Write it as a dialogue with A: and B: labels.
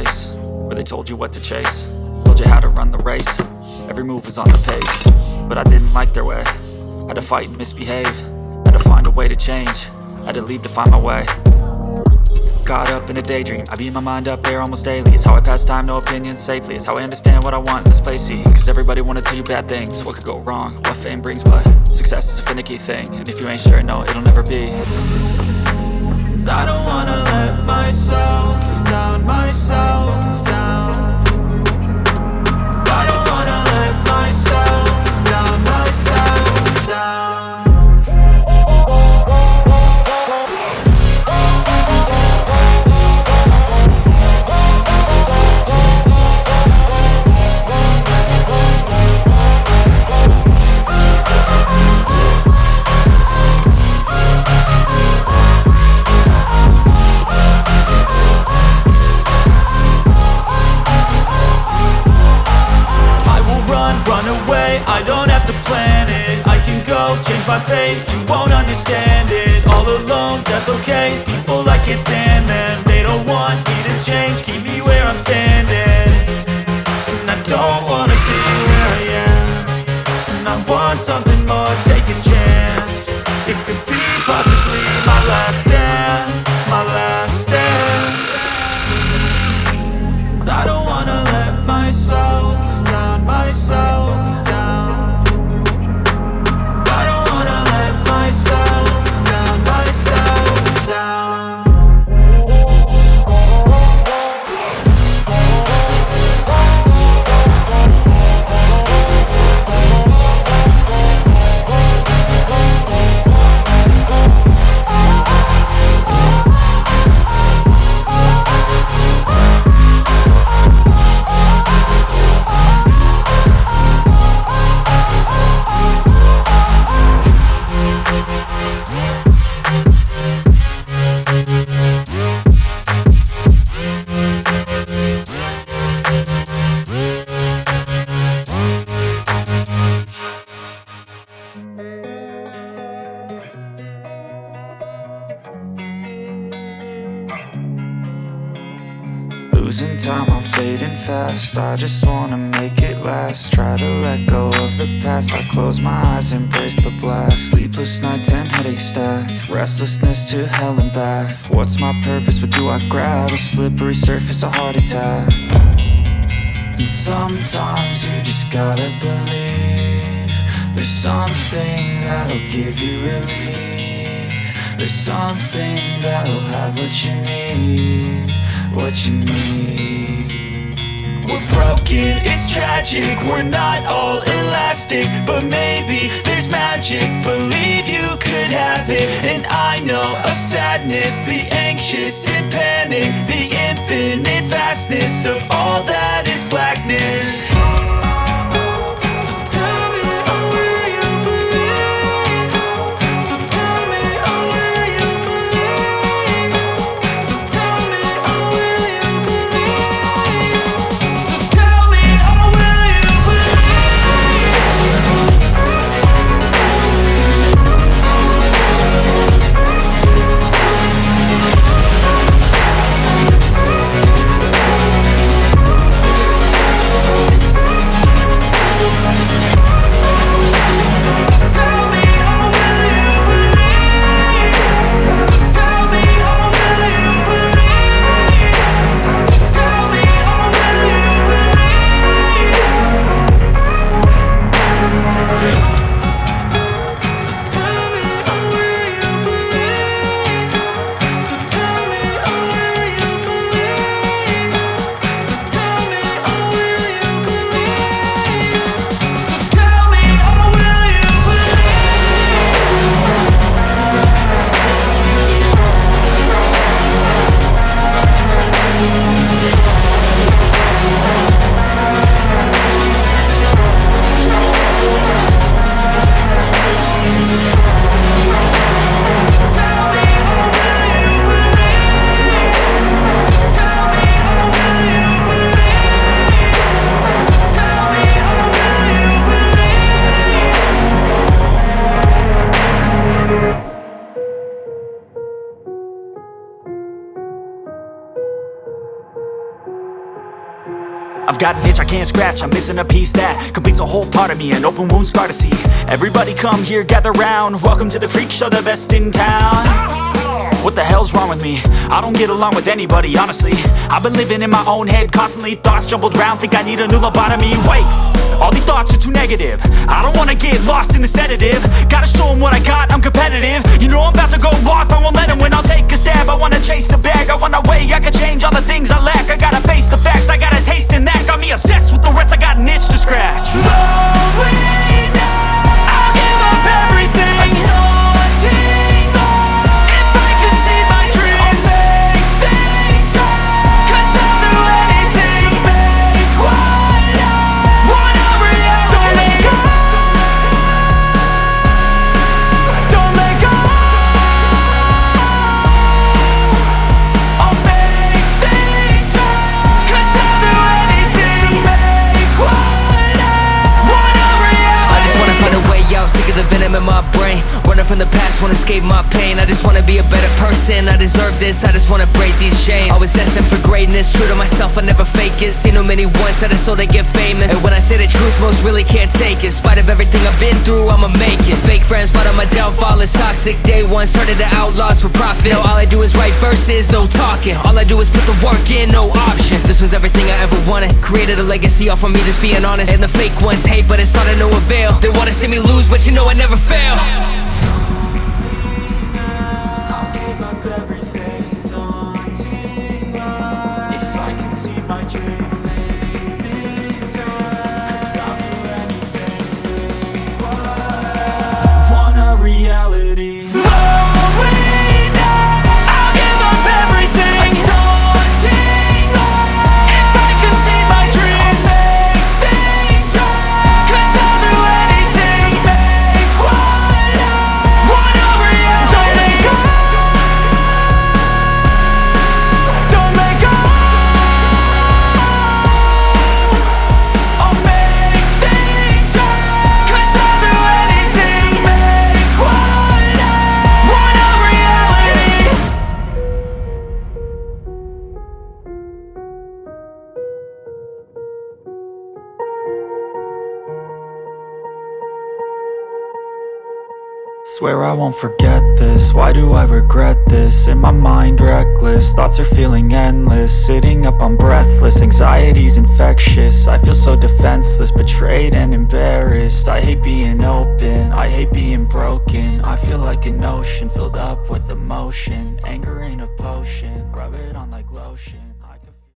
A: place where they told you what to chase, told you how to run the race. Every move was on the page, but I didn't like their way. Had to fight and misbehave, had to find a way to change, had to leave to find my way. Caught up in a daydream, I beat my mind up there almost daily. It's how I pass time, no opinions safely. It's how I understand what I want in this place, see. Cause everybody wanna tell you bad things, what could go wrong, what fame brings. But success is a finicky thing, and if you ain't sure, no, it'll never be. I don't wanna let myself down, myself down. I don't wanna let myself down, myself down. I don't have to plan it, I can go change my fate. You won't understand it, all alone, that's okay. People I can't stand them, they don't want me to change. Keep me where I'm standing, and I don't wanna be where I am. And I want something more, take a chance. It could be possibly my last dance, my last dance. I don't wanna let myself down, myself down. I don't wanna let myself down, myself down. Losing time, I'm fading fast. I just wanna make it last. Try to let go of the past. I close my eyes, embrace the blast. Sleepless nights and headaches stack. Restlessness to hell and back. What's my purpose? What do I grab? A slippery surface, a heart attack. And sometimes you just gotta believe there's something that'll give you relief. There's something that'll have what you need, what you need. We're broken, it's tragic, we're not all elastic, but maybe there's magic. Believe you could have it. And I know of sadness, the anxious and panic, the infinite vastness of all that is blackness.
B: I've got an itch I can't scratch, I'm missing a piece that completes a whole part of me, an open wound scar to see. Everybody come here, gather round, welcome to the freak show, the best in town. What the hell's wrong with me? I don't get along with anybody, honestly. I've been living in my own head constantly, thoughts jumbled round, think I need a new lobotomy. Wait, all these thoughts are too negative, I don't wanna get lost in the sedative. Gotta show them what I got, I'm competitive. You know I'm about to go off, I won't let them win, I'll take a stab. I wanna chase the bag, I wanna weigh, I can change all the things I lack. I gotta face the facts, I got a taste in that. Got me obsessed with the rest, I got an itch to scratch. Going now, I'll give up everything. Daunting though, if I can see my dreams, I'll make things right. 'Cause I'll do anything to make what I want a reality. Don't let go, don't let go. I'll make things right. 'Cause I'll do anything to make what I want a reality.
C: I just wanna find a way out, sick of the venom in my brain. Running from the past, wanna escape my pain. I just wanna be a better person, I deserve this. I just wanna break these chains. Always asking for greatness, true to myself, I never fake it. Seen too many once that I so they get famous. And when I say the truth, most really can't take it. In spite of everything I've been through, I'ma make it. Fake friends, but on my downfall is toxic. Day one, started the outlaws for profit. Now all I do is write verses, no talking. All I do is put the work in, no option. This was everything I ever wanted. Created a legacy off of me, just being honest. And the fake ones hate, but it's all to no avail. They wanna see me lose, but you know I never fail.
B: I'll give up everything, daunting life. If I can see my dream, make things right. 'Cause I'll do anything to make what I want a reality. Going now, I'll give up everything, daunting life. If I can see my dreams, I'll make things right. 'Cause I'll do anything to make what I want a reality. Don't let go, don't let go. I'll make things right. 'Cause I'll do anything to make what I want a reality. Swear I won't forget this, why do I regret this? In my mind reckless, thoughts are feeling endless. Sitting up, I'm breathless, anxiety's infectious. I feel so defenseless, betrayed and embarrassed. I hate being open, I hate being broken. I feel like an ocean filled up with emotion. Anger ain't a potion, rub it on like lotion.